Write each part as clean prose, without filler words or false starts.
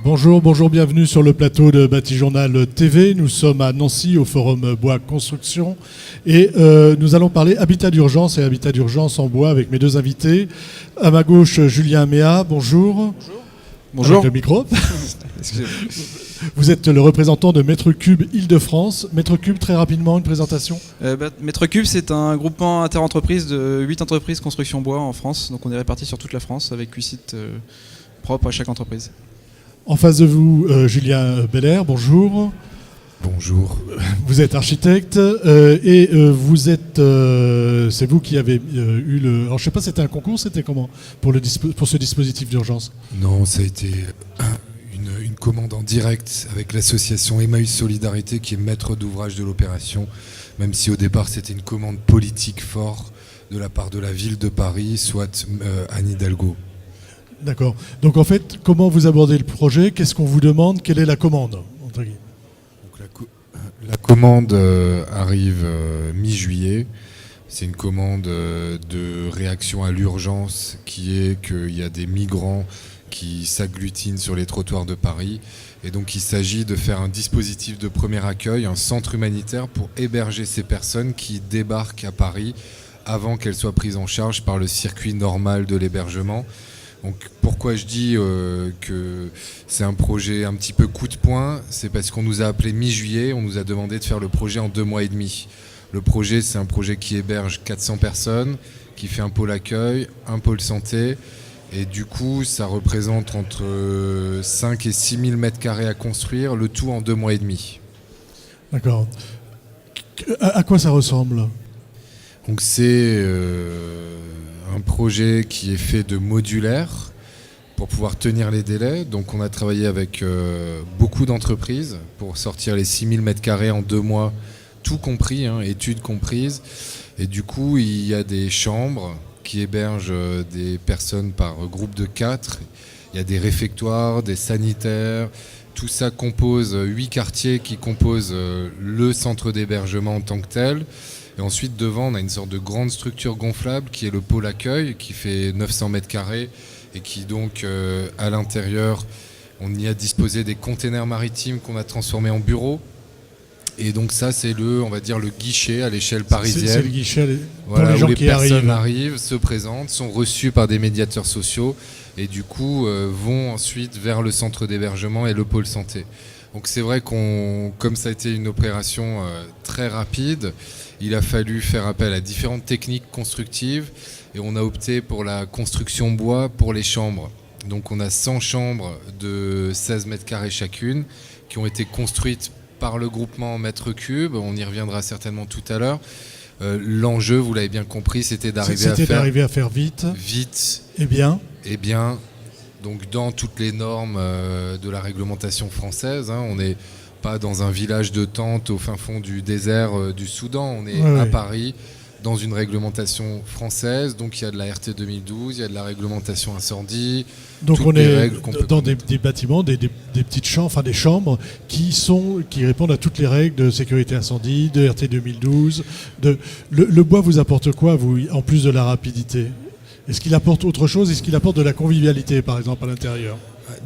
Bonjour, bienvenue sur le plateau de Batijournal TV. Nous sommes à Nancy au Forum Bois Construction et nous allons parler habitat d'urgence et habitat d'urgence en bois avec mes deux invités. À ma gauche, Julien Méa, bonjour. Bonjour. Avec le micro. Vous êtes le représentant de Mètre Cube Île-de-France. Mètre Cube, très rapidement, une présentation. Mètre Cube, c'est un groupement interentreprises de 8 entreprises construction bois en France. Donc on est répartis sur toute la France avec 8 sites propres à chaque entreprise. En face de vous, Julien Belair, bonjour. Bonjour. Vous êtes architecte et vous êtes, c'est vous qui avez eu le... Alors je sais pas, c'était un concours, c'était comment pour ce dispositif d'urgence? Non, ça a été une commande en direct avec l'association Emmaüs Solidarité qui est maître d'ouvrage de l'opération, même si au départ c'était une commande politique forte de la part de la ville de Paris, soit Anne Hidalgo. D'accord. Donc en fait, comment vous abordez le projet? Qu'est-ce qu'on vous demande? Quelle est la commande? Donc, la commande arrive mi-juillet. C'est une commande de réaction à l'urgence qui est qu'il y a des migrants qui s'agglutinent sur les trottoirs de Paris. Et donc il s'agit de faire un dispositif de premier accueil, un centre humanitaire pour héberger ces personnes qui débarquent à Paris avant qu'elles soient prises en charge par le circuit normal de l'hébergement. Donc pourquoi je dis que c'est un projet un petit peu coup de poing, c'est parce qu'on nous a appelé mi-juillet, on nous a demandé de faire le projet en 2 mois et demi. Le projet, c'est un projet qui héberge 400 personnes, qui fait un pôle accueil, un pôle santé, et du coup ça représente entre 5 et 6 000 mètres carrés à construire, le tout en 2 mois et demi. D'accord. À quoi ça ressemble? Donc c'est un projet qui est fait de modulaire pour pouvoir tenir les délais. Donc on a travaillé avec beaucoup d'entreprises pour sortir les 6 000 mètres carrés en 2 mois, tout compris, études comprises. Et du coup, il y a des chambres qui hébergent des personnes par groupe de 4. Il y a des réfectoires, des sanitaires. Tout ça compose 8 quartiers qui composent le centre d'hébergement en tant que tel. Et ensuite, devant, on a une sorte de grande structure gonflable qui est le pôle accueil, qui fait 900 mètres carrés et qui donc, à l'intérieur, on y a disposé des containers maritimes qu'on a transformés en bureaux. Et donc ça, c'est on va dire, le guichet à l'échelle parisienne. C'est le guichet pour voilà, les gens où les qui personnes arrivent, se présentent, sont reçues par des médiateurs sociaux et du coup vont ensuite vers le centre d'hébergement et le pôle santé. Donc c'est vrai comme ça a été une opération très rapide, il a fallu faire appel à différentes techniques constructives et on a opté pour la construction bois pour les chambres. Donc on a 100 chambres de 16 mètres carrés chacune qui ont été construites par le groupement Mètre Cube, on y reviendra certainement tout à l'heure. L'enjeu, vous l'avez bien compris, c'était d'arriver à faire vite et bien. Donc dans toutes les normes de la réglementation française, on n'est pas dans un village de tentes au fin fond du désert du Soudan, on est à Paris dans une réglementation française, donc il y a de la RT 2012, il y a de la réglementation incendie. Donc on est dans des bâtiments, des petites chambres, enfin des chambres qui répondent à toutes les règles de sécurité incendie, de RT 2012. Le bois vous apporte quoi, vous, en plus de la rapidité? Est-ce qu'il apporte autre chose? Est-ce qu'il apporte de la convivialité, par exemple, à l'intérieur?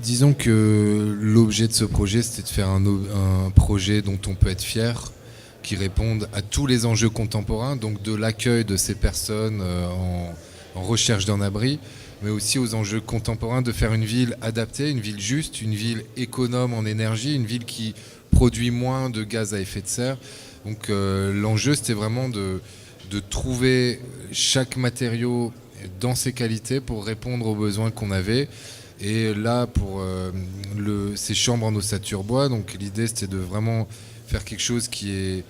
Disons que l'objet de ce projet, c'était de faire un projet dont on peut être fier, qui réponde à tous les enjeux contemporains, donc de l'accueil de ces personnes en recherche d'un abri, mais aussi aux enjeux contemporains de faire une ville adaptée, une ville juste, une ville économe en énergie, une ville qui produit moins de gaz à effet de serre. Donc l'enjeu, c'était vraiment de trouver chaque matériau dans ses qualités pour répondre aux besoins qu'on avait. Et là, pour ces chambres en ossature bois, donc l'idée c'était de vraiment faire quelque chose qui est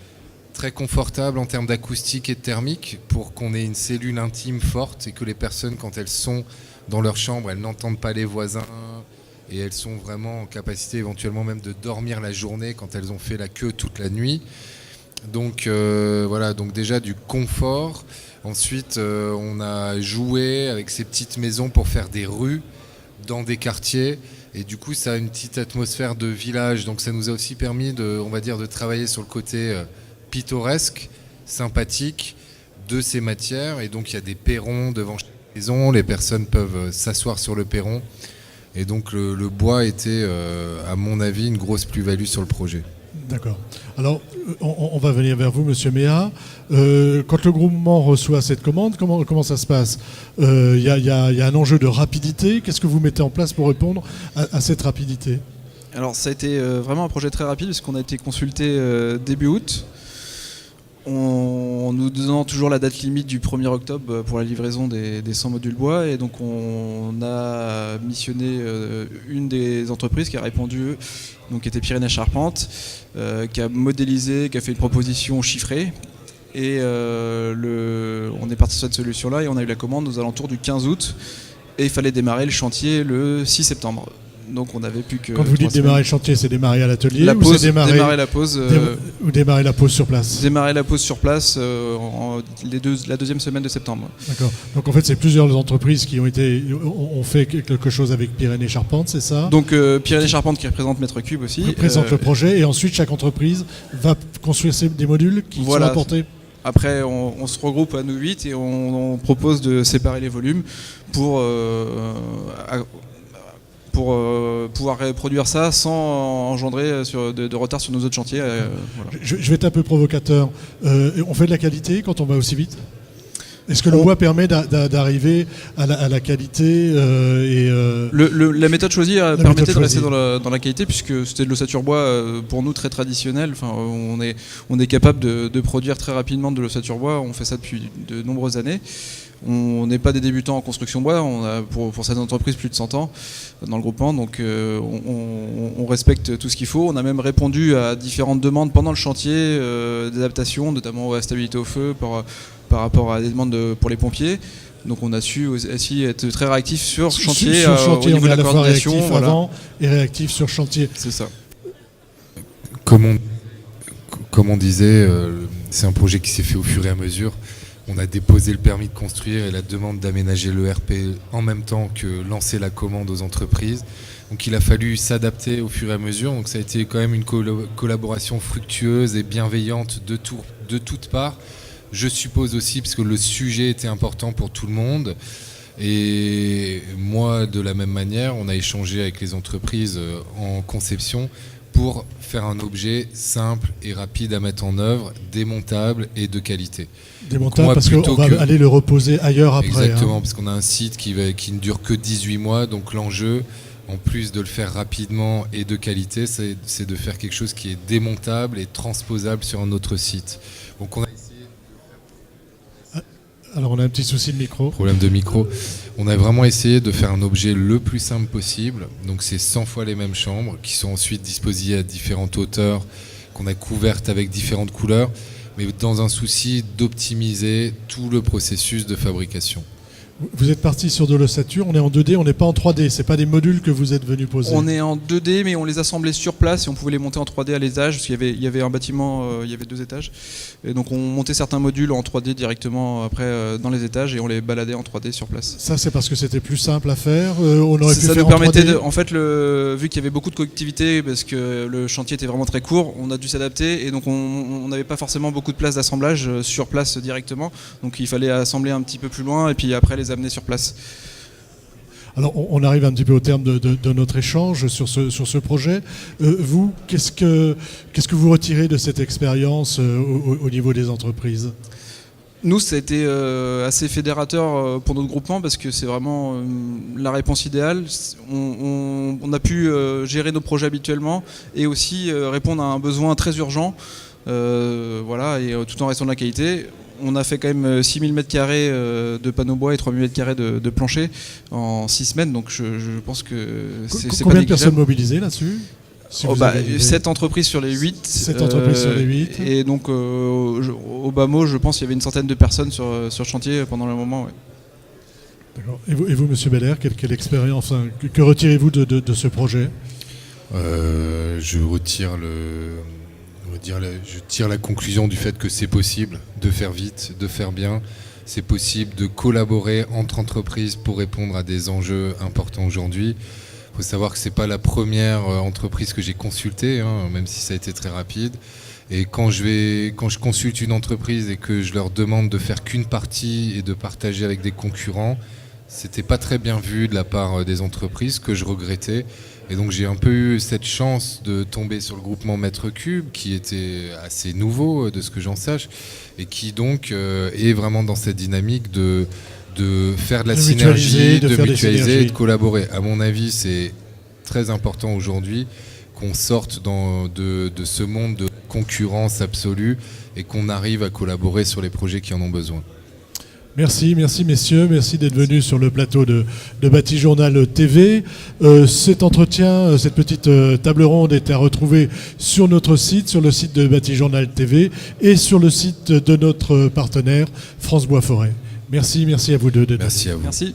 très confortable en termes d'acoustique et de thermique pour qu'on ait une cellule intime forte et que les personnes, quand elles sont dans leur chambre, elles n'entendent pas les voisins et elles sont vraiment en capacité éventuellement même de dormir la journée quand elles ont fait la queue toute la nuit. Donc voilà, donc déjà du confort. Ensuite, on a joué avec ces petites maisons pour faire des rues dans des quartiers. Et du coup, ça a une petite atmosphère de village. Donc ça nous a aussi permis de travailler sur le côté pittoresque, sympathique de ces matières. Et donc il y a des perrons devant chaque maison. Les personnes peuvent s'asseoir sur le perron Et donc le bois était, à mon avis, une grosse plus-value sur le projet. D'accord. Alors, on va venir vers vous, Monsieur Méa. Quand le groupement reçoit cette commande, comment ça se passe ? Il y a un enjeu de rapidité. Qu'est-ce que vous mettez en place pour répondre à cette rapidité ? Alors ça a été vraiment un projet très rapide puisqu'on a été consulté début août. En nous donnant toujours la date limite du 1er octobre pour la livraison des 100 modules bois. Et donc on a missionné une des entreprises qui a répondu, donc qui était Pyrénées Charpente, qui a modélisé, qui a fait une proposition chiffrée. Et on est parti sur cette solution-là et on a eu la commande aux alentours du 15 août. Et il fallait démarrer le chantier le 6 septembre. Donc on n'avait plus que. Quand vous dites démarrer le chantier, c'est démarrer à l'atelier la ou pause, c'est démarrer la pause ou démarrer la pause sur place? Démarrer la pause sur place la deuxième semaine de septembre. D'accord. Donc en fait, c'est plusieurs entreprises qui ont fait quelque chose avec Pyrénées Charpente, c'est ça? Donc Pyrénées Charpente qui représente Mètre Cube aussi. Représente le projet et ensuite chaque entreprise va construire des modules qui sont apportés. Après, on se regroupe à nous 8 et on propose de séparer les volumes pour pouvoir reproduire ça sans engendrer de retard sur nos autres chantiers. Voilà. Je vais être un peu provocateur. On fait de la qualité quand on va aussi vite? Est-ce que le bois permet d'arriver à la qualité La méthode choisie permettait de rester dans la qualité puisque c'était de l'ossature bois pour nous très traditionnel. Enfin, on est capable de produire très rapidement de l'ossature bois. On fait ça depuis de nombreuses années. On n'est pas des débutants en construction bois, on a pour cette entreprise plus de 100 ans dans le groupement, donc on respecte tout ce qu'il faut. On a même répondu à différentes demandes pendant le chantier d'adaptation, notamment à la stabilité au feu par rapport à des demandes pour les pompiers. Donc on a su aussi être très réactif sur chantier, au niveau de la coordination. Réactif avant et réactif sur chantier. C'est ça. Comme on disait, c'est un projet qui s'est fait au fur et à mesure. On a déposé le permis de construire et la demande d'aménager le RP en même temps que lancer la commande aux entreprises. Donc il a fallu s'adapter au fur et à mesure. Donc ça a été quand même une collaboration fructueuse et bienveillante de toutes parts. Je suppose aussi parce que le sujet était important pour tout le monde. Et moi, de la même manière, on a échangé avec les entreprises en conception pour faire un objet simple et rapide à mettre en œuvre, démontable et de qualité. Démontable parce qu'on va aller le reposer ailleurs après. Exactement, parce qu'on a un site qui ne dure que 18 mois, donc l'enjeu, en plus de le faire rapidement et de qualité, c'est de faire quelque chose qui est démontable et transposable sur un autre site. Donc on a essayé de... Alors on a un petit souci de micro. Problème de micro. On a vraiment essayé de faire un objet le plus simple possible. Donc c'est 100 fois les mêmes chambres qui sont ensuite disposées à différentes hauteurs, qu'on a couvertes avec différentes couleurs, mais dans un souci d'optimiser tout le processus de fabrication. Vous êtes parti sur de l'ossature, on est en 2D, on n'est pas en 3D, c'est pas des modules que vous êtes venus poser. On est en 2D mais on les assemblait sur place et on pouvait les monter en 3D à l'étage parce qu'il y avait un bâtiment, il y avait 2 étages. Et donc on montait certains modules en 3D directement après dans les étages et on les baladait en 3D sur place. Ça c'est parce que c'était plus simple à faire, on aurait pu ça faire nous permettait en 3D. En fait, vu qu'il y avait beaucoup de collectivités parce que le chantier était vraiment très court, on a dû s'adapter et donc on n'avait pas forcément beaucoup de place d'assemblage sur place directement. Donc il fallait assembler un petit peu plus loin et puis après les amener sur place. Alors, on arrive un petit peu au terme de notre échange sur ce projet. Vous, qu'est-ce que vous retirez de cette expérience au niveau des entreprises ? Nous, ça a été assez fédérateur pour notre groupement parce que c'est vraiment la réponse idéale. On a pu gérer nos projets habituellement et aussi répondre à un besoin très urgent, voilà, et tout en restant de la qualité. On a fait quand même 6000 m² de panneaux bois et 3000 m² de plancher en 6 semaines, donc je pense que c'est pas Combien de personnes mobilisées là-dessus ? 7 entreprises sur les 8. 7 entreprises sur les 8. Et donc au bas mot, je pense qu'il y avait une centaine de personnes sur le chantier pendant le moment. Ouais. D'accord. Et vous, Monsieur Belair, quelle expérience, que retirez-vous de ce projet ? Je tire la conclusion du fait que c'est possible de faire vite, de faire bien. C'est possible de collaborer entre entreprises pour répondre à des enjeux importants aujourd'hui. Il faut savoir que ce n'est pas la première entreprise que j'ai consultée, même si ça a été très rapide. Et quand je consulte une entreprise et que je leur demande de faire qu'une partie et de partager avec des concurrents, c'était pas très bien vu de la part des entreprises, que je regrettais. Et donc j'ai un peu eu cette chance de tomber sur le groupement Mètre Cube, qui était assez nouveau de ce que j'en sache, et qui donc est vraiment dans cette dynamique de faire de la synergie, de mutualiser et de collaborer. À mon avis, c'est très important aujourd'hui qu'on sorte de ce monde de concurrence absolue et qu'on arrive à collaborer sur les projets qui en ont besoin. Merci messieurs, merci d'être venus sur le plateau de Batijournal TV. Cet entretien, cette petite table ronde est à retrouver sur notre site, sur le site de Batijournal TV et sur le site de notre partenaire France Bois Forêt. Merci à vous deux. Merci à vous. Merci.